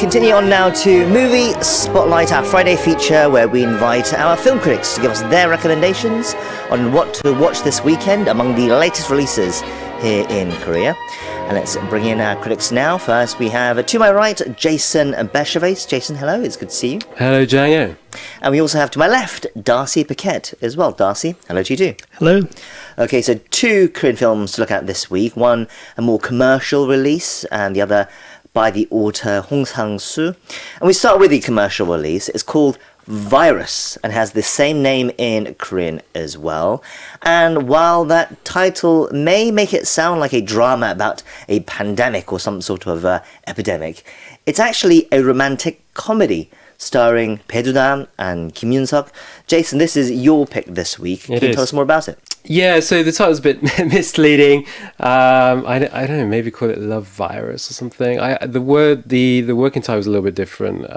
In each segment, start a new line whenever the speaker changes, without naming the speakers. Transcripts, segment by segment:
Continue on now to Movie Spotlight, our Friday feature where we invite our film critics to give us their recommendations on what to watch this weekend among the latest releases here in Korea. And let's bring in our critics now. First, we have, to my right, Jason Bechervaise. Jason, hello, it's good to see you.
Hello, Django.
And we also have to my left, Darcy Paquet as well. Darcy, hello to you too.
Hello.
Okay, so two Korean films to look at this week. One, a more commercial release, and the other by the author Hong Sang-soo. And we start with the commercial release. It's called Virus and has the same name in Korean as well. And while that title may make it sound like a drama about a pandemic or some sort of epidemic, it's actually a romantic comedy starring Doona and Yoon-seok. Jason, this is your pick this week. Can you tell us more about it?
Yeah, so the title's a bit misleading. I don't know, maybe call it Love Virus or something. The working title was a little bit different,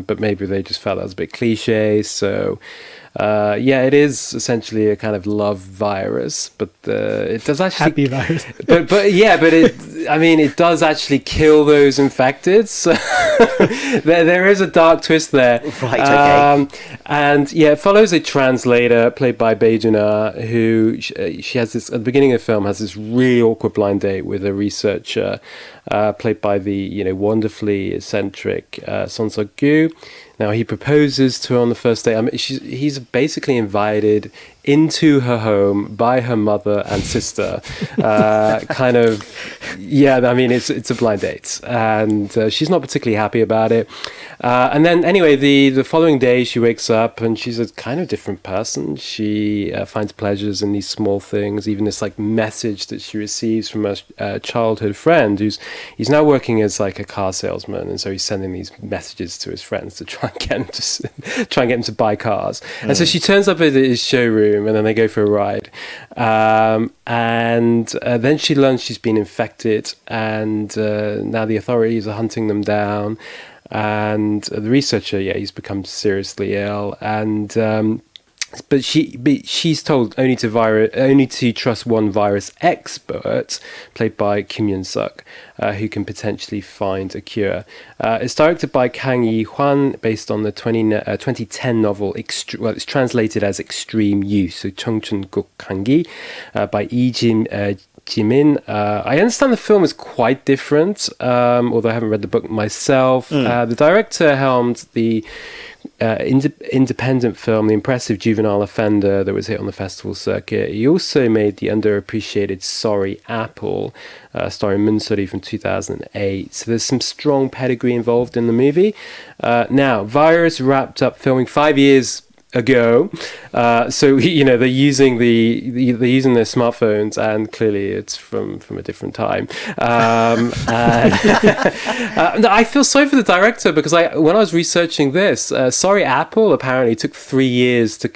but maybe they just felt that was a bit cliche. So, yeah, it is essentially a kind of love virus, but it does actually
happy virus.
but it does actually kill those infected. So there is a dark twist there.
Right. Okay.
And yeah, it follows a translator played by Doona, who she has this at the beginning of the film has this really awkward blind date with a researcher played by the wonderfully eccentric Son Seok-gu. Now he proposes to her on the first day. I mean, he's basically invited into her home by her mother and sister. Kind of, yeah. I mean, it's a blind date, and she's not particularly happy about it. And then anyway, the following day she wakes up and she's a kind of different person. She finds pleasures in these small things, even this like message that she receives from a childhood friend he's now working as like a car salesman, and so he's sending these messages to his friends to try and get him to buy cars. And so she turns up at his showroom, and then they go for a ride. And then she learns she's been infected, and now the authorities are hunting them down. And the researcher, he's become seriously ill, and but she's told only to trust one virus expert, played by Kim Yoon-seok, who can potentially find a cure. It's directed by Kang Yi-hwan, based on the 2010 novel. It's translated as Extreme Youth, so Cheongchun-guk Kangi, by Jimin. I understand the film is quite different, although I haven't read the book myself. The director helmed the independent film, The Impressive Juvenile Offender, that was hit on the festival circuit. He also made the underappreciated Sorry Apple, starring Moon Suri from 2008. So there's some strong pedigree involved in the movie. Now, Virus wrapped up filming 5 years ago, so they're using their smartphones, and clearly it's from a different time. I feel sorry for the director, because when I was researching this, Sorry Apple apparently took 3 years to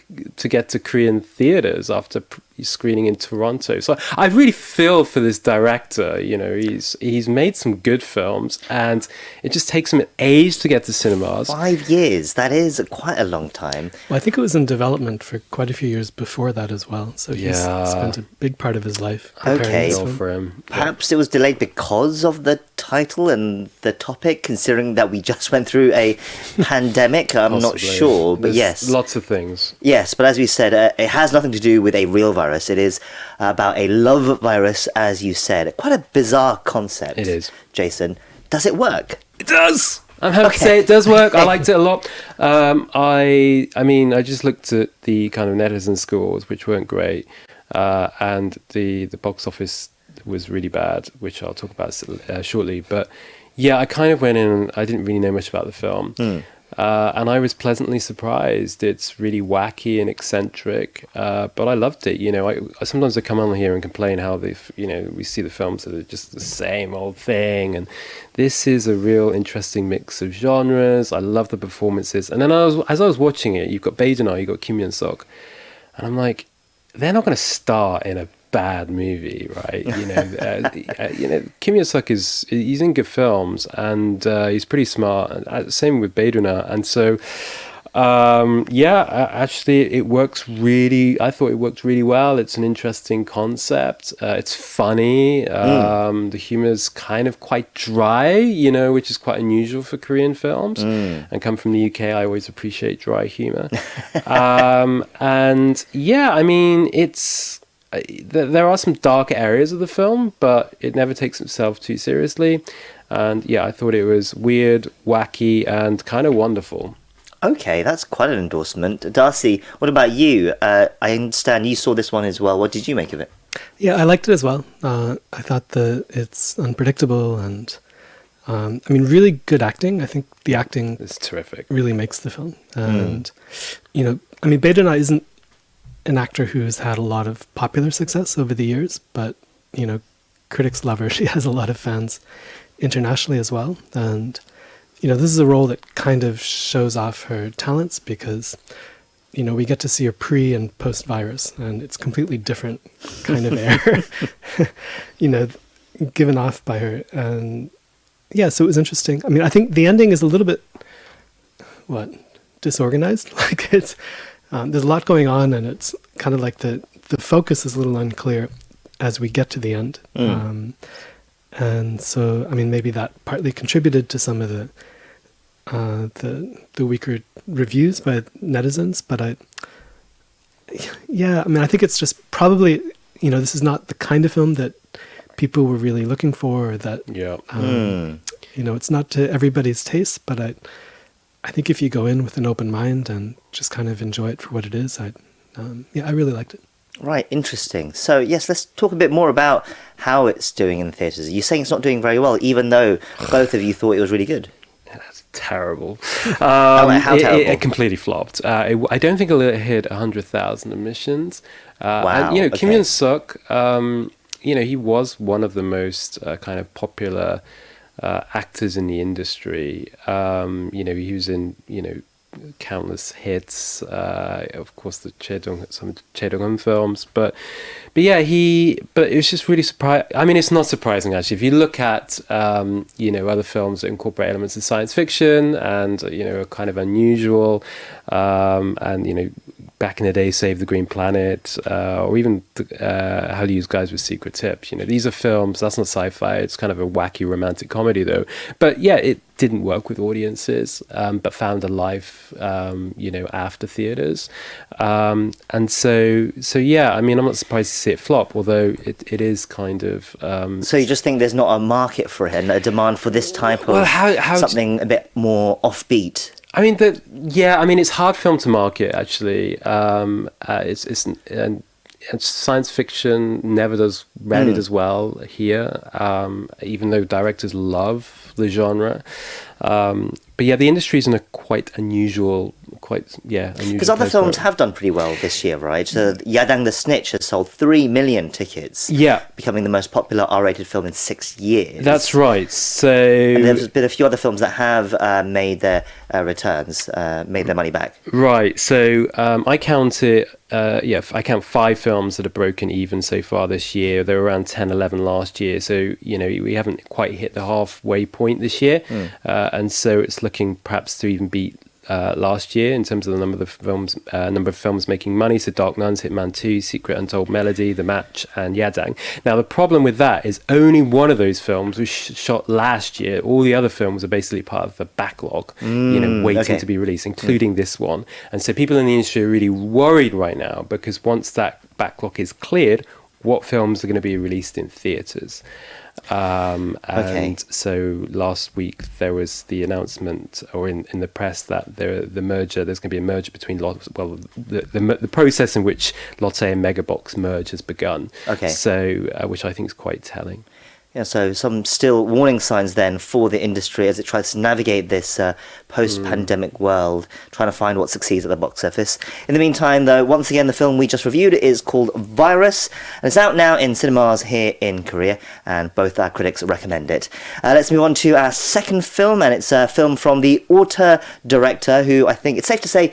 get to Korean theaters after screening in Toronto. So I really feel for this director. He's made some good films, and it just takes him an age to get to cinemas.
5 years, that is quite a long time.
Well, I think it was in development for quite a few years before that as well. So he's spent a big part of his life preparing this film.
For him.
Perhaps it was delayed because of the title and the topic, considering that we just went through a pandemic. I'm not sure, but
There's lots of things.
Yes, but as we said, it has nothing to do with a real virus. It is about a love virus, as you said. Quite a bizarre concept. It is. Jason, does it work?
It does! I'm happy to say it does work. I liked it a lot. I just looked at the kind of netizen scores, which weren't great, and the box office was really bad, which I'll talk about shortly. But yeah, I kind of went in and I didn't really know much about the film. And I was pleasantly surprised. It's really wacky and eccentric, but I loved it. Sometimes I come on here and complain how we see the films that are just the same old thing, and this is a real interesting mix of genres. I love the performances, and then as I was watching it, you've got Bae-jun-ah, you've got Kim Yoon-seok, and I'm like, they're not going to star in a bad movie, right? Kim Yoon-seok he's in good films, and he's pretty smart. Same with Bae-jun-ah, and so Actually, it works really. I thought it worked really well. It's an interesting concept. It's funny. The humor's kind of quite dry, which is quite unusual for Korean films. And come from the UK, I always appreciate dry humor. It's. There are some dark areas of the film, but it never takes itself too seriously. And I thought it was weird, wacky, and kind of wonderful.
Okay, that's quite an endorsement. Darcy, what about you? I understand you saw this one as well. What did you make of it?
Yeah, I liked it as well. I thought that it's unpredictable and, really good acting. I think the acting
is terrific.
Really makes the film. And, Bae Doona isn't an actor who's had a lot of popular success over the years, but, critics love her. She has a lot of fans internationally as well. And, this is a role that kind of shows off her talents because, we get to see her pre and post virus, and it's completely different kind of air, given off by her. And so it was interesting. I think the ending is a little bit, disorganized. Like it's, there's a lot going on, and it's kind of like the focus is a little unclear as we get to the end. And so, maybe that partly contributed to some of the weaker reviews by netizens, but I think it's just probably, this is not the kind of film that people were really looking for, or that, it's not to everybody's taste, but I think if you go in with an open mind and just kind of enjoy it for what it is, I really liked it.
Right, interesting. So, yes, let's talk a bit more about how it's doing in the theatres. You're saying it's not doing very well, even though both of you thought it was really good.
That's terrible.
How terrible?
It completely flopped. I don't think it'll hit 100,000 admissions.
Wow.
And, Kim Yoon-seok, he was one of the most kind of popular actors in the industry. He was in, countless hits, of course some Che Dong-un films, but it was just really surprising. It's not surprising actually if you look at other films that incorporate elements of science fiction and are kind of unusual, and back in the day, Save the Green Planet, or even How to Use Guys with Secret Tips. These are films, that's not sci-fi, it's kind of a wacky romantic comedy though. But it didn't work with audiences, but found a life, after theatres. I'm not surprised to see it flop, although it is kind of...
So you just think there's not a market for it and a demand for this type of something a bit more offbeat?
It's hard film to market actually. It's science fiction rarely does well here, even though directors love the genre. The industry is in a quite unusual. Because other films have done pretty well this year, right? So Yadang the Snitch has sold 3 million tickets. Yeah. Becoming the most popular R-rated film in 6 years. That's right. So...
And there's been a few other films that have made their returns, made their money back.
Right. So I count it... I count 5 films that have broken even so far this year. There were around 10, 11 last year. So, we haven't quite hit the halfway point this year. And so it's looking perhaps to even beat last year in terms of the number of films making money. So Dark Nuns, Hitman 2, Secret Untold Melody, The Match, and Yadang. Now the problem with that is only one of those films was shot last year. All the other films are basically part of the backlog, waiting to be released, including this one. And so people in the industry are really worried right now because once that backlog is cleared, what films are going to be released in theatres? So last week there was the announcement, or in the press, that there's going to be a merger between the process in which Lotte and Megabox merge has begun. So which I think is quite telling.
Yeah, so some still warning signs then for the industry as it tries to navigate this post-pandemic world, trying to find what succeeds at the box office. In the meantime, though, once again, the film we just reviewed is called Virus, and it's out now in cinemas here in Korea, and both our critics recommend it. Let's move on to our second film, and it's a film from the auteur director, who I think it's safe to say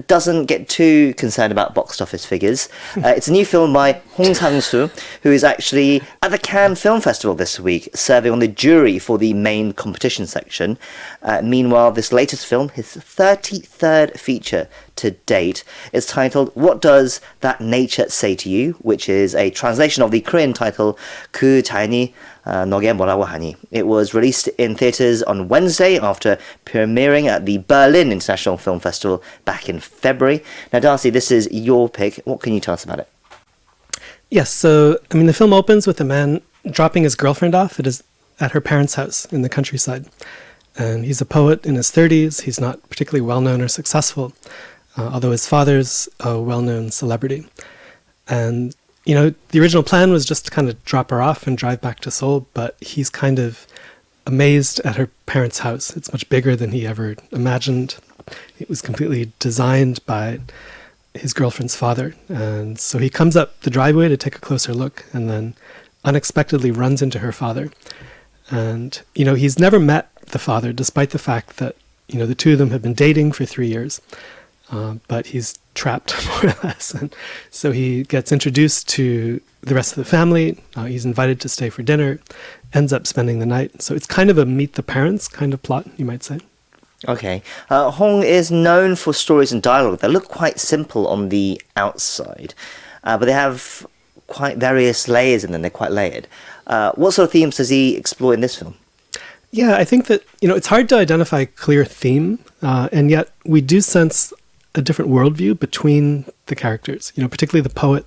doesn't get too concerned about box office figures. It's a new film by Hong Sang-soo, who is actually at the Cannes Film Festival this week, serving on the jury for the main competition section. Meanwhile, this latest film, his 33rd feature to date, is titled What Does That Nature Say to You?, which is a translation of the Korean title 그 자연이 너게 뭐라고 하니. It was released in theatres on Wednesday after premiering at the Berlin International Film Festival back in February. Now, Darcy, this is your pick. What can you tell us about it?
Yes, so, I mean, the film opens with a man dropping his girlfriend off at her parents' house in the countryside. And he's a poet in his 30s. He's not particularly well-known or successful, although his father's a well-known celebrity. And, you know, the original plan was just to kind of drop her off and drive back to Seoul, but he's kind of amazed at her parents' house. It's much bigger than he ever imagined. It was completely designed by his girlfriend's father. And so he comes up the driveway to take a closer look and then unexpectedly runs into her father. And, you know, he's never met the father, despite the fact that, you know, the two of them have been dating for 3 years. But he's trapped, more or less. And so he gets introduced to the rest of the family. He's invited to stay for dinner, ends up spending the night. So it's kind of a meet the parents kind of plot, you might say.
Okay. Hong is known for stories and dialogue that look quite simple on the outside, but they have quite various layers in them. They're quite layered. What sort of themes does he explore in this film?
Yeah, I think that, you know, it's hard to identify a clear theme, and yet we do sense a different worldview between the characters, you know, particularly the poet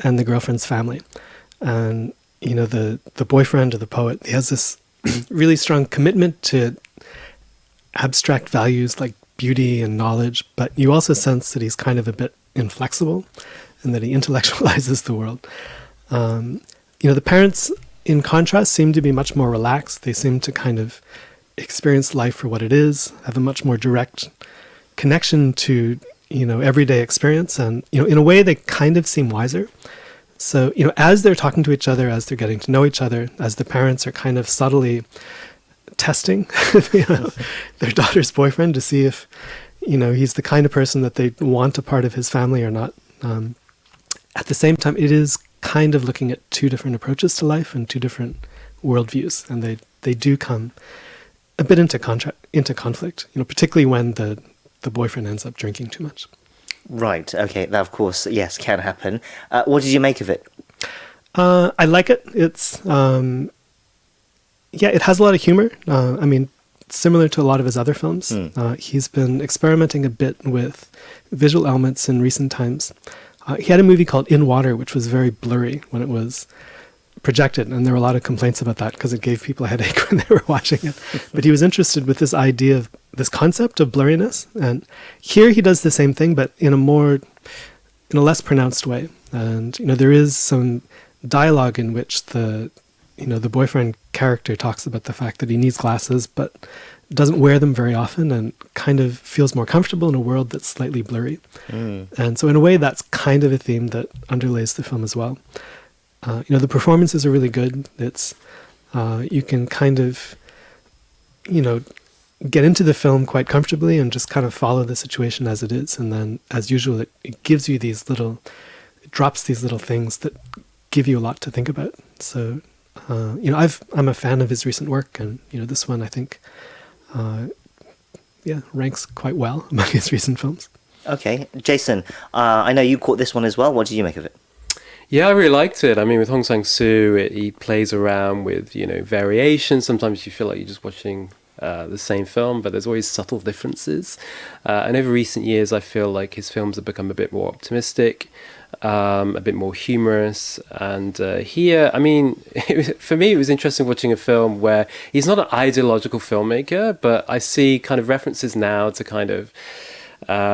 and the girlfriend's family. And, you know, the boyfriend or the poet, he has this really strong commitment to abstract values like beauty and knowledge, but you also sense that he's kind of a bit inflexible and that he intellectualizes the world. You know, the parents, in contrast, seem to be much more relaxed. They seem to kind of experience life for what it is, have a much more direct connection to, you know, everyday experience. And, you know, in a way, they kind of seem wiser. So, you know, as they're talking to each other, as they're getting to know each other, as the parents are kind of subtly testing, you know, their daughter's boyfriend to see if, you know, he's the kind of person that they want a part of his family or not. At the same time, it is kind of looking at two different approaches to life and two different worldviews, and they do come a bit into conflict. You know, particularly when the boyfriend ends up drinking too much.
Right. Okay. That, of course, yes, can happen. What did you make of it?
I like it. It's yeah, it has a lot of humor. I mean, similar to a lot of his other films. He's been experimenting a bit with visual elements in recent times. He had a movie called In Water, which was very blurry when it was projected, and there were a lot of complaints about that because it gave people a headache when they were watching it. But he was interested with this idea of this concept of blurriness, and here he does the same thing, but in a less pronounced way. And, you know, there is some dialogue in which the boyfriend character talks about the fact that he needs glasses but doesn't wear them very often and kind of feels more comfortable in a world that's slightly blurry. And so in a way, that's kind of a theme that underlays the film as well. You know, the performances are really good. It's you can kind of, you know, get into the film quite comfortably and just kind of follow the situation as it is. And then, as usual, it gives you it drops these little things that give you a lot to think about. So, you know, I'm a fan of his recent work, and, you know, this one I think, ranks quite well among his recent films.
Okay, Jason, I know you caught this one as well. What did you make of it?
Yeah, I really liked it. I mean, with Hong Sang-soo, he plays around with, you know, variations. Sometimes you feel like you're just watching the same film, but there's always subtle differences. And over recent years, I feel like his films have become a bit more optimistic, a bit more humorous. And here, I mean, for me, it was interesting watching a film where he's not an ideological filmmaker, but I see kind of references now to kind of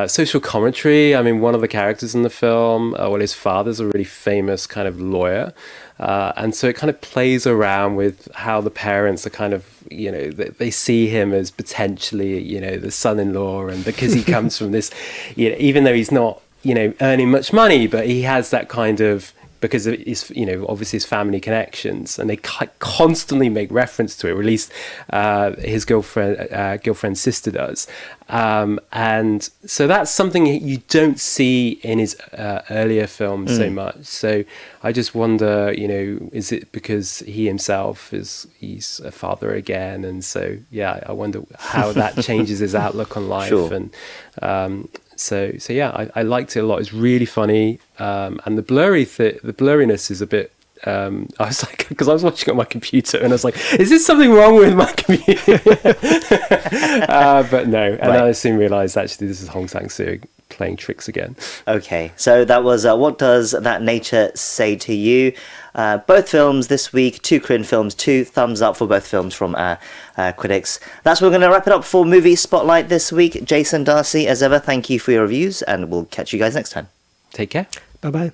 social commentary. I mean, one of the characters in the film, his father's a really famous kind of lawyer. And so it kind of plays around with how the parents are kind of, you know, they see him as potentially, you know, the son-in-law, and because he comes from this, you know, even though he's not, you know, earning much money, but he has that kind of because of his, obviously his family connections, and they constantly make reference to it, or at least his girlfriend's sister does. And so that's something you don't see in his earlier films so much. So I just wonder, is it because he himself he's a father again, and so I wonder how that changes his outlook on life.
Sure.
And so yeah, I liked it a lot. It's really funny, and the blurriness is a bit. I was like, because I was watching on my computer, and I was like, "Is this something wrong with my computer?" But no, and
Right.
I soon realised actually this is Hong Sang-soo playing tricks again.
Okay, so that was What Does That Nature Say to You? Both films this week, 2 Korean films, 2 thumbs up for both films from our critics. That's where we're going to wrap it up for Movie Spotlight this week. Jason, Darcy, as ever, thank you for your reviews, and we'll catch you guys next time.
Take care.
Bye-bye.